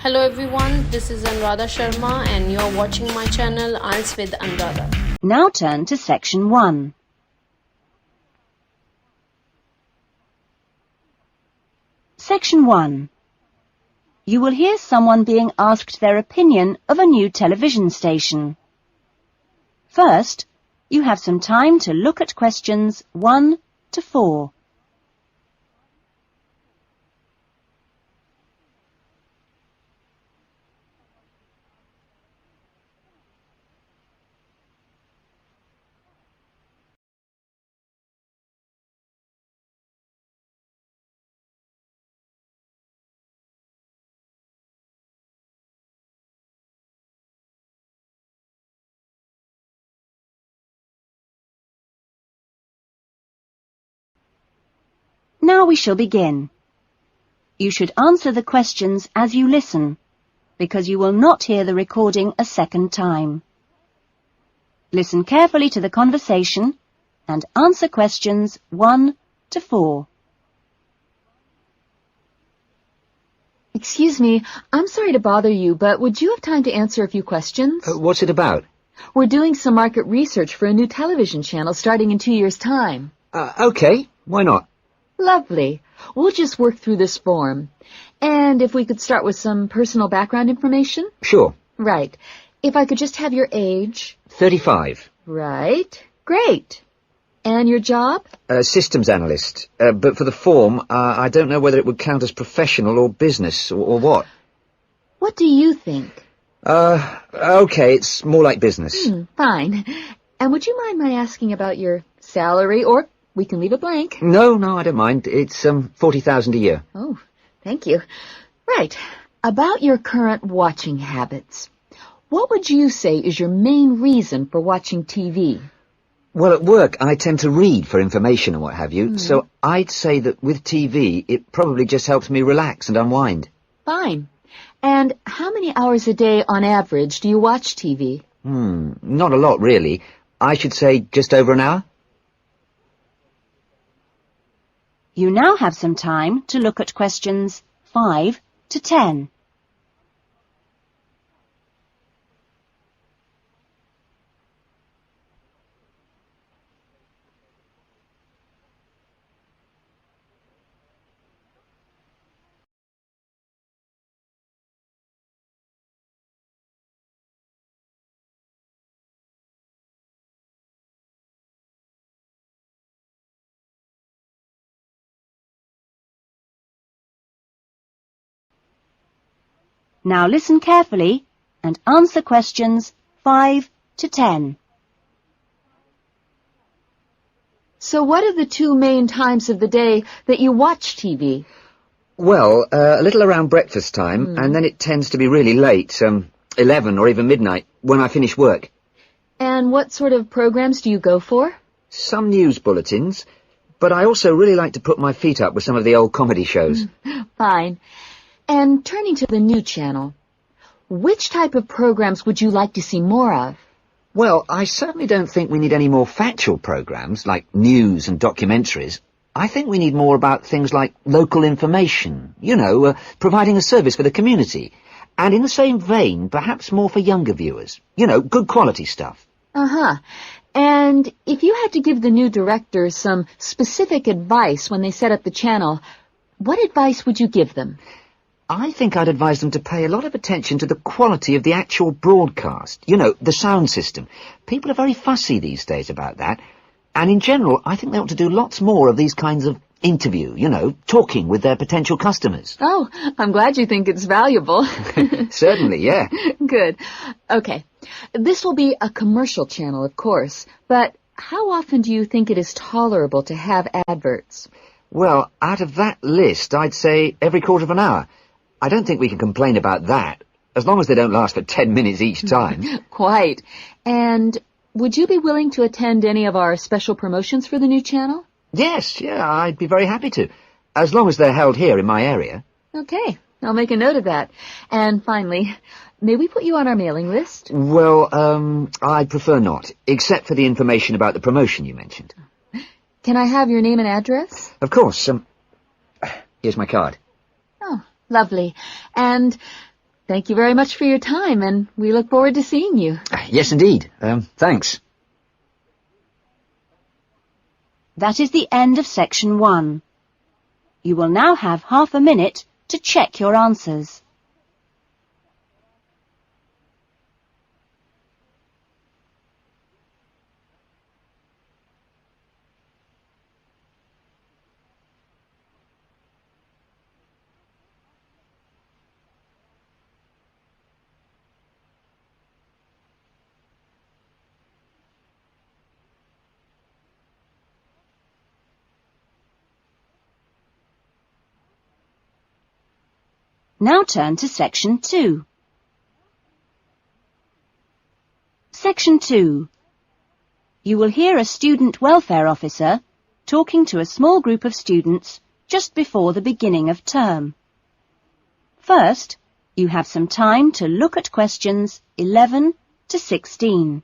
Hello everyone, this is Anuradha Sharma and you're watching my channel IELTS with Anuradha. Now turn to Section 1. Section 1. You will hear someone being asked their opinion of a new television station. First, you have some time to look at questions 1 to 4. Now we shall begin. You should answer the questions as you listen, because you will not hear the recording a second time. Listen carefully to the conversation and answer questions 1 to 4. Excuse me, I'm sorry to bother you, but would you have time to answer a few questions? What's it about? We're doing some market research for a new television channel starting in 2 years' time. Okay, why not? Lovely. We'll just work through this form. And if we could start with some personal background information? Sure. Right. If I could just have your age? 35. Right. Great. And your job? Systems analyst. But for the form, I don't know whether it would count as professional or business or what. What do you think? Okay, it's more like business. Fine. And would you mind my asking about your salary, or we can leave it blank? No, I don't mind. It's 40,000 a year. Oh, thank you. Right. About your current watching habits. What would you say is your main reason for watching TV? Well, at work, I tend to read for information and what have you, so I'd say that with TV, it probably just helps me relax and unwind. Fine. And how many hours a day, on average, do you watch TV? Not a lot, really. I should say just over an hour. You now have some time to look at questions 5 to 10. Now listen carefully and answer questions 5 to 10. So what are the 2 main times of the day that you watch TV? Well, a little around breakfast time, and then it tends to be really late, 11 or even midnight, when I finish work. And what sort of programs do you go for? Some news bulletins, but I also really like to put my feet up with some of the old comedy shows. Fine. And turning to the new channel, which type of programs would you like to see more of? Well, I certainly don't think we need any more factual programs, like news and documentaries. I think we need more about things like local information, providing a service for the community. And in the same vein, perhaps more for younger viewers. Good quality stuff. Uh-huh. And if you had to give the new directors some specific advice when they set up the channel, what advice would you give them? I think I'd advise them to pay a lot of attention to the quality of the actual broadcast. The sound system. People are very fussy these days about that. And in general, I think they ought to do lots more of these kinds of interview, talking with their potential customers. Oh, I'm glad you think it's valuable. Certainly, yeah. Good. Okay. This will be a commercial channel, of course, but how often do you think it is tolerable to have adverts? Well, out of that list, I'd say every quarter of an hour. I don't think we can complain about that, as long as they don't last for 10 minutes each time. Quite. And would you be willing to attend any of our special promotions for the new channel? Yes, I'd be very happy to, as long as they're held here in my area. Okay, I'll make a note of that. And finally, may we put you on our mailing list? Well, I'd prefer not, except for the information about the promotion you mentioned. Can I have your name and address? Of course. Here's my card. Oh, lovely. And Thank you very much for your time, and we look forward to seeing you. Yes, indeed. Thanks. That is the end of section 1. You will now have half a minute to check your answers. Now turn to section 2. Section 2. You will hear a student welfare officer talking to a small group of students just before the beginning of term. First, you have some time to look at questions 11 to 16.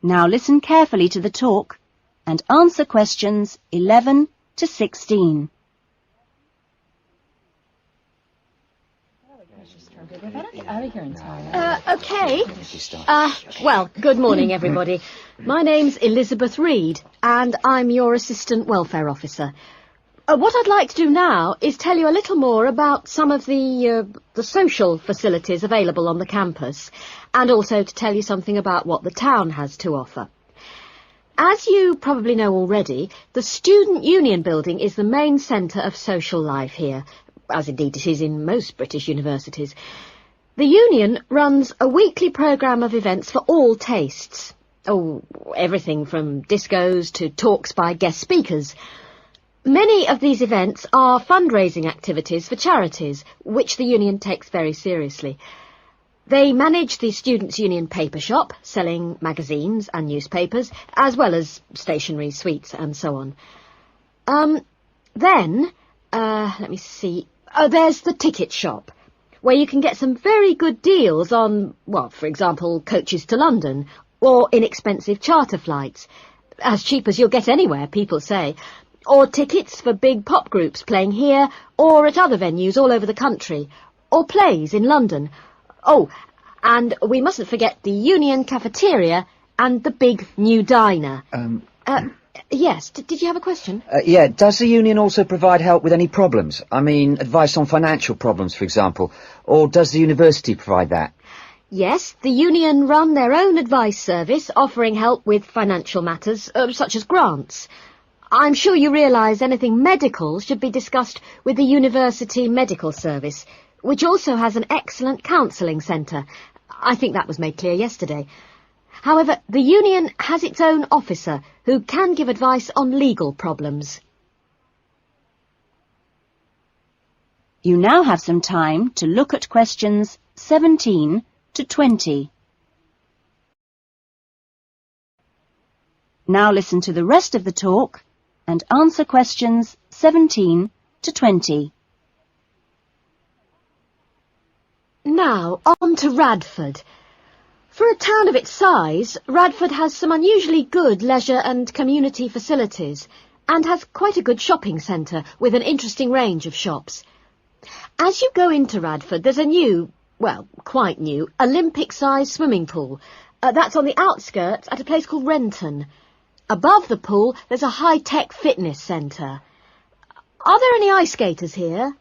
Now listen carefully to the talk and answer questions 11 to 16. Okay. Well, good morning, everybody. My name's Elizabeth Reed, and I'm your Assistant Welfare Officer. What I'd like to do now is tell you a little more about some of the social facilities available on the campus, and also to tell you something about what the town has to offer. As you probably know already, the Student Union building is the main centre of social life here, as indeed it is in most British universities. The Union runs a weekly programme of events for all tastes. Oh, everything from discos to talks by guest speakers. Many of these events are fundraising activities for charities, which the Union takes very seriously. They manage the Students' Union paper shop, selling magazines and newspapers, as well as stationery, sweets and so on. Let me see. There's the ticket shop, where you can get some very good deals on, well, for example, coaches to London, or inexpensive charter flights. As cheap as you'll get anywhere, people say. Or tickets for big pop groups playing here, or at other venues all over the country. Or plays in London. Oh, and we mustn't forget the Union cafeteria and the big new diner. Yes, did you have a question? Yeah, does the union also provide help with any problems? I mean, advice on financial problems, for example. Or does the university provide that? Yes, the Union run their own advice service, offering help with financial matters, such as grants. I'm sure you realise anything medical should be discussed with the University Medical Service, which also has an excellent counselling centre. I think that was made clear yesterday. However, the Union has its own officer who can give advice on legal problems. You now have some time to look at questions 17 to 20. Now listen to the rest of the talk and answer questions 17 to 20. Now, on to Radford. For a town of its size, Radford has some unusually good leisure and community facilities, and has quite a good shopping centre with an interesting range of shops. As you go into Radford, there's a new, well, quite new, Olympic-sized swimming pool. That's on the outskirts at a place called Renton. Above the pool, there's a high-tech fitness centre. Are there any ice skaters here?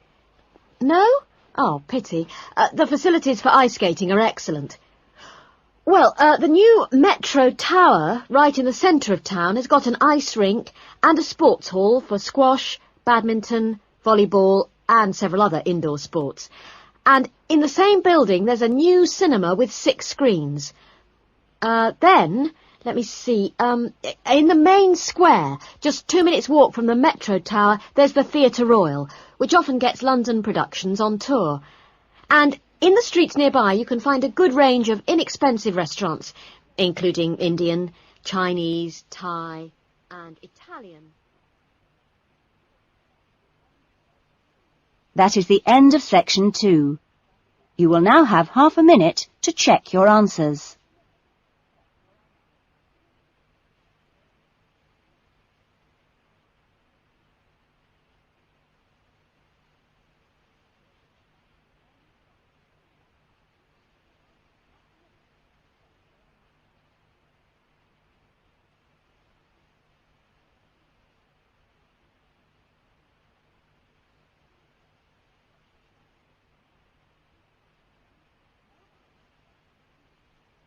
No? Oh, pity. The facilities for ice skating are excellent. Well, the new Metro Tower, right in the centre of town, has got an ice rink and a sports hall for squash, badminton, volleyball and several other indoor sports. And in the same building, there's a new cinema with 6 screens. Then, let me see, in the main square, just 2 minutes' walk from the Metro Tower, there's the Theatre Royal, which often gets London productions on tour. And in the streets nearby, you can find a good range of inexpensive restaurants, including Indian, Chinese, Thai and Italian. That is the end of section 2. You will now have half a minute to check your answers.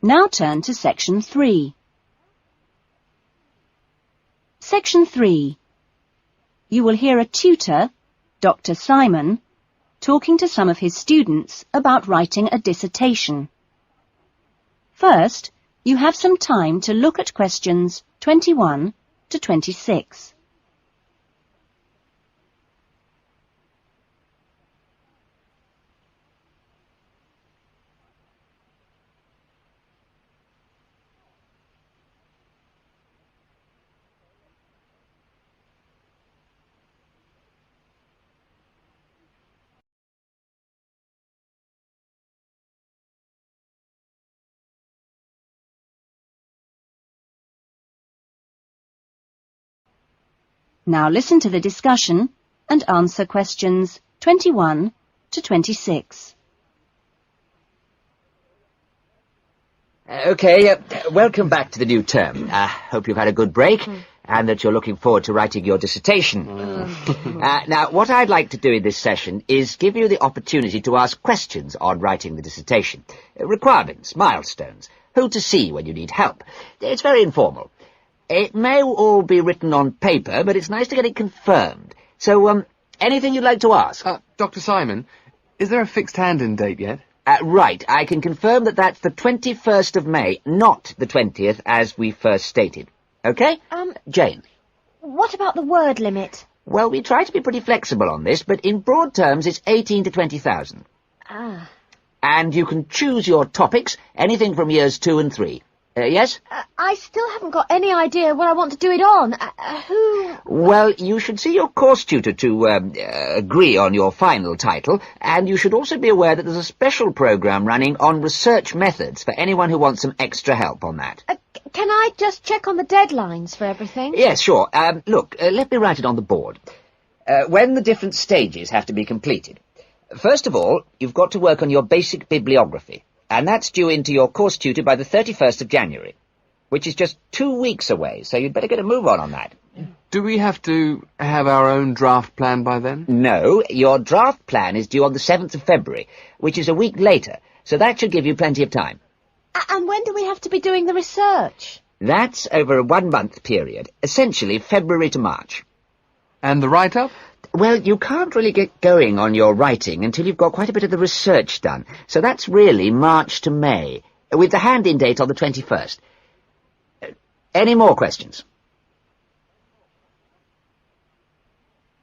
Now turn to Section 3. Section 3. You will hear a tutor, Dr. Simon, talking to some of his students about writing a dissertation. First, you have some time to look at questions 21 to 26. Now listen to the discussion and answer questions 21 to 26. Okay, welcome back to the new term. Hope you've had a good break and that you're looking forward to writing your dissertation. Now, what I'd like to do in this session is give you the opportunity to ask questions on writing the dissertation. Requirements, milestones, who to see when you need help. It's very informal. It may all be written on paper, but it's nice to get it confirmed. So, anything you'd like to ask? Dr. Simon, is there a fixed hand-in date yet? Right, I can confirm that that's the 21st of May, not the 20th, as we first stated. Okay? Jane? What about the word limit? Well, we try to be pretty flexible on this, but in broad terms it's 18 to 20,000. Ah. And you can choose your topics, anything from years 2 and 3. Yes? I still haven't got any idea what I want to do it on. Who... Well, you should see your course tutor to agree on your final title, and you should also be aware that there's a special programme running on research methods for anyone who wants some extra help on that. Can I just check on the deadlines for everything? Yes, sure. Look, let me write it on the board. When the different stages have to be completed. First of all, you've got to work on your basic bibliography. And that's due into your course tutor by the 31st of January, which is just 2 weeks away, so you'd better get a move on that. Do we have to have our own draft plan by then? No, your draft plan is due on the 7th of February, which is a week later, so that should give you plenty of time. And when do we have to be doing the research? That's over a 1-month period, essentially February to March. And the write-up? Well, you can't really get going on your writing until you've got quite a bit of the research done, so that's really March to May, with the hand-in date on the 21st. Any more questions?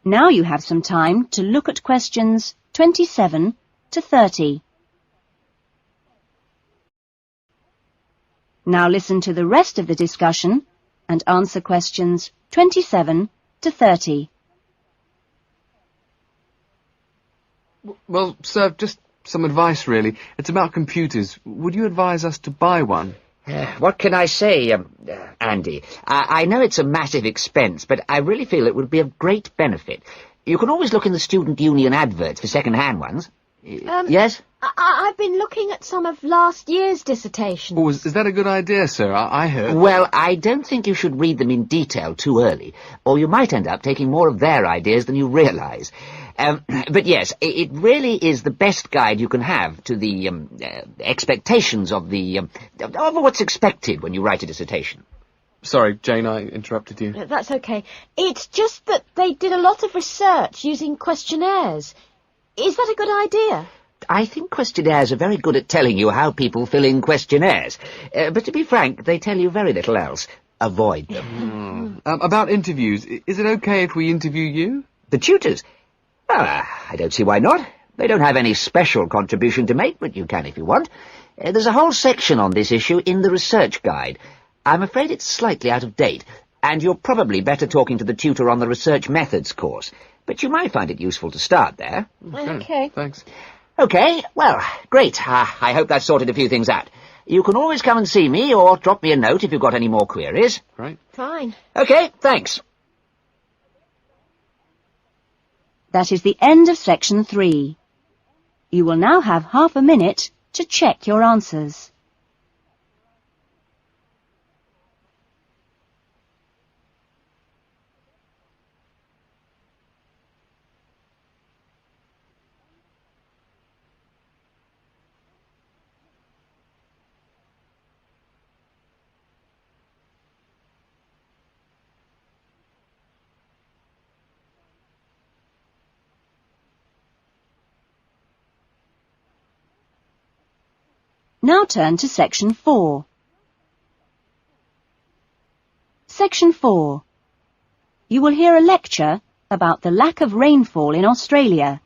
Now you have some time to look at questions 27 to 30. Now listen to the rest of the discussion and answer questions 27 to 30. Well, sir, just some advice, really. It's about computers. Would you advise us to buy one? What can I say, Andy? I know it's a massive expense, but I really feel it would be of great benefit. You can always look in the student union adverts for second-hand ones. Yes? I've been looking at some of last year's dissertations. Oh, is that a good idea, sir? I heard... Well, I don't think you should read them in detail too early, or you might end up taking more of their ideas than you realise. But yes, it really is the best guide you can have to the expectations of what's expected when you write a dissertation. Sorry, Jane, I interrupted you. That's okay. It's just that they did a lot of research using questionnaires. Is that a good idea? I think questionnaires are very good at telling you how people fill in questionnaires. But to be frank, they tell you very little else. Avoid them. About interviews, is it okay if we interview you? The tutors? Well, I don't see why not. They don't have any special contribution to make, but you can if you want. There's a whole section on this issue in the research guide. I'm afraid it's slightly out of date, and you're probably better talking to the tutor on the research methods course. But you might find it useful to start there. Okay. Thanks. Okay, well, great. I hope that sorted a few things out. You can always come and see me, or drop me a note if you've got any more queries. Right. Fine. Okay, thanks. That is the end of section 3. You will now have half a minute to check your answers. Now turn to Section 4. Section 4. You will hear a lecture about the lack of rainfall in Australia.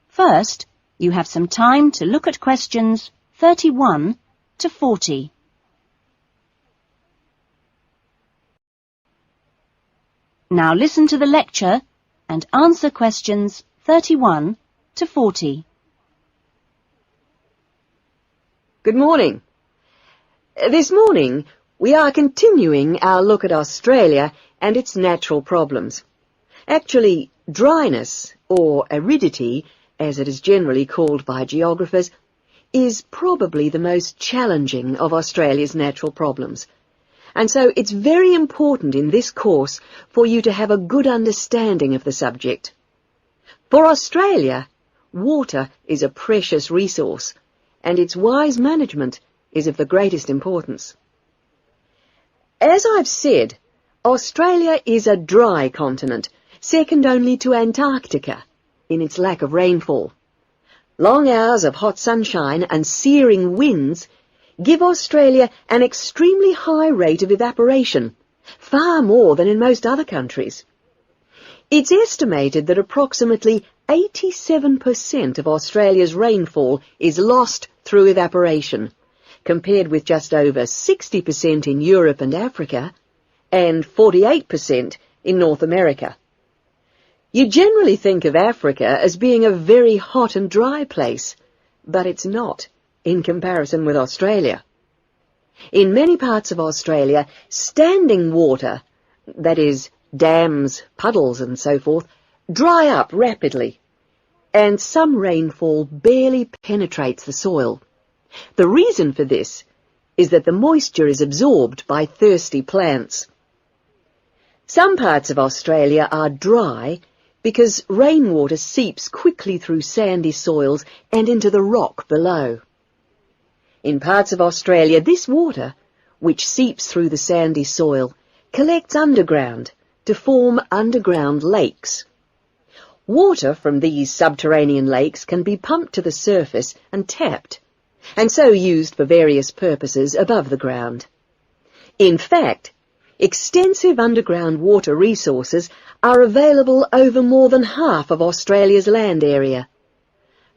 First, you have some time to look at questions 31 to 40. Now listen to the lecture and answer questions 31 to 40. Good morning. This morning, we are continuing our look at Australia and its natural problems. Actually, dryness, or aridity, as it is generally called by geographers, is probably the most challenging of Australia's natural problems. And so it's very important in this course for you to have a good understanding of the subject. For Australia, water is a precious resource, and its wise management is of the greatest importance. As I've said, Australia is a dry continent, second only to Antarctica in its lack of rainfall. Long hours of hot sunshine and searing winds give Australia an extremely high rate of evaporation, far more than in most other countries. It's estimated that approximately 87% of Australia's rainfall is lost through evaporation, compared with just over 60% in Europe and Africa, and 48% in North America. You generally think of Africa as being a very hot and dry place, but it's not, in comparison with Australia. In many parts of Australia, standing water, that is, dams, puddles and so forth, dry up rapidly, and some rainfall barely penetrates the soil. The reason for this is that the moisture is absorbed by thirsty plants. Some parts of Australia are dry because rainwater seeps quickly through sandy soils and into the rock below. In parts of Australia, this water, which seeps through the sandy soil, collects underground to form underground lakes. Water from these subterranean lakes can be pumped to the surface and tapped, and so used for various purposes above the ground. In fact, extensive underground water resources are available over more than half of Australia's land area.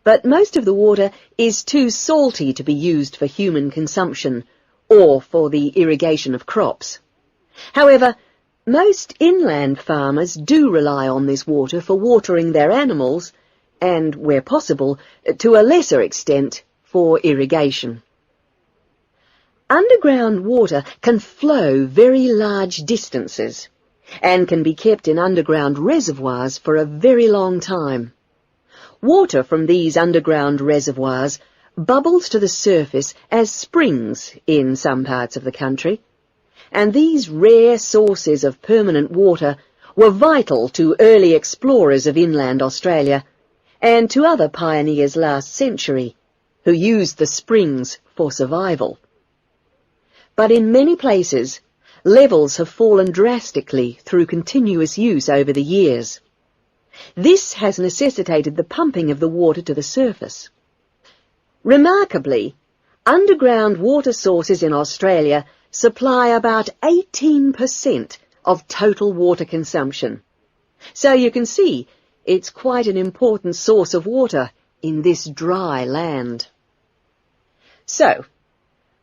But most of the water is too salty to be used for human consumption or for the irrigation of crops. However, most inland farmers do rely on this water for watering their animals and, where possible, to a lesser extent, for irrigation. Underground water can flow very large distances and can be kept in underground reservoirs for a very long time. Water from these underground reservoirs bubbles to the surface as springs in some parts of the country, and these rare sources of permanent water were vital to early explorers of inland Australia and to other pioneers last century who used the springs for survival. But in many places, levels have fallen drastically through continuous use over the years. This has necessitated the pumping of the water to the surface. Remarkably, underground water sources in Australia supply about 18% of total water consumption. So you can see it's quite an important source of water in this dry land. So,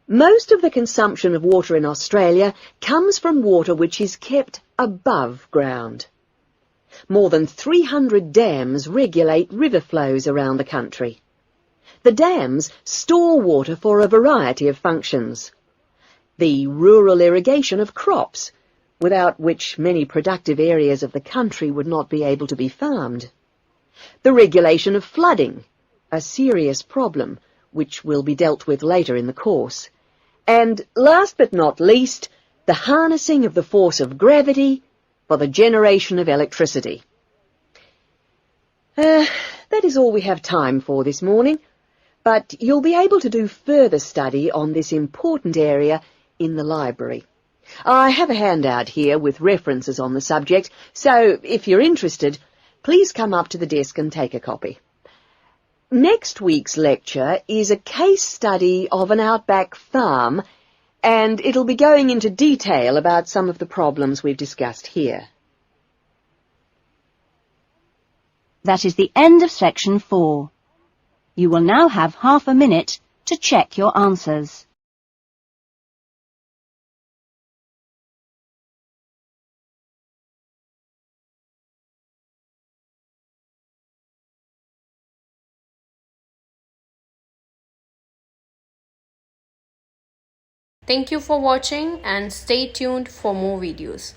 most of the consumption of water in Australia comes from water which is kept above ground. More than 300 dams regulate river flows around the country. The dams store water for a variety of functions. The rural irrigation of crops, without which many productive areas of the country would not be able to be farmed. The regulation of flooding, a serious problem which will be dealt with later in the course. And last but not least, the harnessing of the force of gravity for the generation of electricity. That is all we have time for this morning, but you'll be able to do further study on this important area in the library. I have a handout here with references on the subject, so if you're interested, please come up to the desk and take a copy. Next week's lecture is a case study of an outback farm, and it'll be going into detail about some of the problems we've discussed here. That is the end of section 4. You will now have half a minute to check your answers. Thank you for watching and stay tuned for more videos.